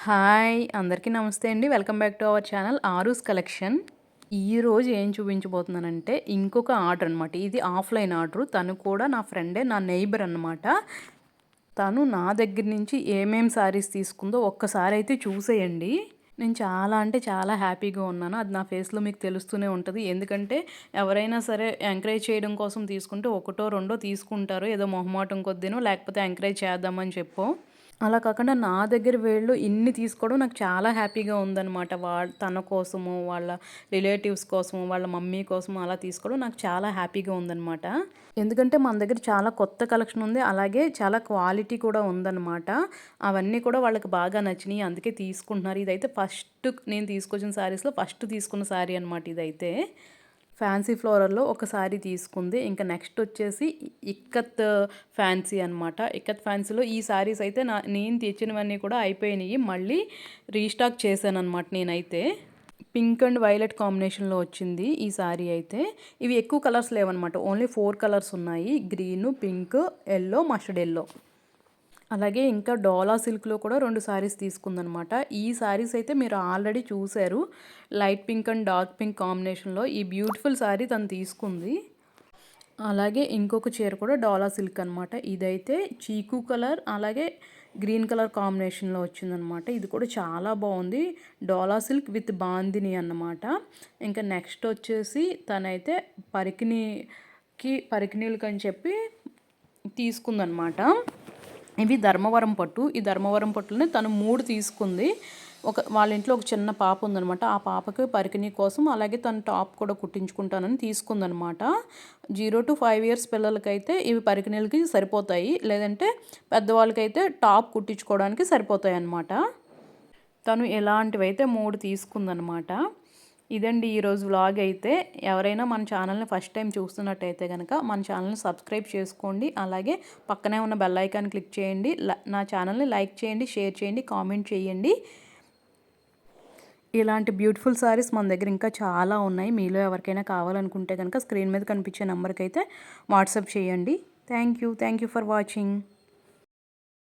Hi! అందరికీ నమస్తే అండి. Welcome back to our channel Aaroos collection. ఈరోజు ఏం చూపించబోతున్నానంటే ఇంకొక ఆర్డర్ అనమాట. ఇది ఆఫ్‌లైన్ ఆర్డరు. తను కూడా నా ఫ్రెండే, నా నెయిబర్ అనమాట. తను నా దగ్గర నుంచి ఏమేం శారీస్ తీసుకుందో ఒక్కసారైతే చూసేయండి. నేను చాలా అంటే చాలా హ్యాపీగా ఉన్నాను. అది నా ఫేస్‌లో మీకు తెలుస్తూనే ఉంటది. ఎందుకంటే ఎవరైనా సరే ఎంకరేజ్ చేయడం కోసం తీసుకుంటే ఒకటో, రెండో తీసుకుంటారు. ఏదో మొహమాటం కొద్దీనో లేకపోతే ఎంకరేజ్ చేద్దామని చెప్పో. అలా కాకుండా నా దగ్గర వీళ్ళు ఇన్ని తీసుకోవడం నాకు చాలా హ్యాపీగా ఉందనమాట. తన కోసము, వాళ్ళ రిలేటివ్స్ కోసము, వాళ్ళ మమ్మీ కోసము అలా తీసుకోవడం నాకు చాలా హ్యాపీగా ఉందనమాట. ఎందుకంటే మన దగ్గర చాలా కొత్త కలెక్షన్ ఉంది. అలాగే చాలా క్వాలిటీ కూడా ఉందనమాట. అవన్నీ కూడా వాళ్ళకి బాగా నచ్చినియి. అందుకే తీసుకుంటున్నారు. ఇదైతే ఫస్ట్ నేను తీసుకొచ్చిన శారీస్‌లో ఫస్ట్ తీసుకున్న శారీ అనమాట ఇదైతే. ఫ్యాన్సీ ఫ్లోరల్‌లో ఒక శారీ తీసుకుంది. ఇంకా నెక్స్ట్ వచ్చేసి ఇక్కత్ ఫ్యాన్సీ అనమాట. ఇక్కత్ ఫ్యాన్సీలో ఈ శారీస్ అయితే నేను తెచ్చినవన్నీ కూడా అయిపోయినాయి. మళ్ళీ రీస్టాక్ చేశాననమాట నేనైతే. పింక్ అండ్ వైలెట్ కాంబినేషన్‌లో వచ్చింది ఈ శారీ అయితే. ఇవి ఎక్కువ కలర్స్ లేవనమాట. ఓన్లీ 4 కలర్స్ ఉన్నాయి. Green, pink, yellow, mustard yellow. అలాగే ఇంకా డోలా సిల్క్‌లో కూడా 2 శారీస్ తీసుకుందనమాట. ఈ శారీస్ అయితే మీరు ఆల్రెడీ చూసారు. Light pink and dark pink కాంబినేషన్‌లో ఈ బ్యూటిఫుల్ శారీ తను తీసుకుంది. అలాగే ఇంకొక చీర కూడా డోలా సిల్క్ అనమాట. ఇదైతే చీకు కలర్ అలాగే గ్రీన్ కలర్ కాంబినేషన్‌లో వచ్చిందనమాట. ఇది కూడా చాలా బాగుంది. డోలా సిల్క్ విత్ బాందిని అన్నమాట. ఇంకా నెక్స్ట్ వచ్చేసి తనైతే పరికిణీలకని చెప్పి తీసుకుందనమాట. ఇవి ధర్మవరం పట్టు. ఈ ధర్మవరం పట్టులోనే తను 3 తీసుకుంది. వాళ్ళ ఇంట్లో ఒక చిన్న పాప ఉందనమాట. ఆ పాపకి పరికిణీ కోసం అలాగే తను టాప్ కూడా కుట్టించుకుంటానని తీసుకుందనమాట. 0-5 ఇయర్స్ పిల్లలకైతే ఇవి పరికిణీలకి సరిపోతాయి. లేదంటే పెద్దవాళ్ళకైతే టాప్ కుట్టించుకోవడానికి సరిపోతాయి అన్నమాట. తను ఇలాంటివైతే 3 తీసుకుందనమాట. ఇదండి ఈరోజు వ్లాగ్ అయితే. ఎవరైనా మన ఛానల్ని ఫస్ట్ టైం చూస్తున్నట్టయితే కనుక మన ఛానల్ని సబ్స్క్రైబ్ చేసుకోండి. అలాగే పక్కనే ఉన్న బెల్ ఐకాన్ క్లిక్ చేయండి. నా ఛానల్ని లైక్ చేయండి, షేర్ చేయండి, కామెంట్ చేయండి. ఇలాంటి బ్యూటిఫుల్ శారీస్ మన దగ్గర ఇంకా చాలా ఉన్నాయి. మీలో ఎవరికైనా కావాలనుకుంటే కనుక స్క్రీన్ మీద కనిపించే నెంబర్కి అయితే వాట్సాప్ చేయండి. Thank you for watching.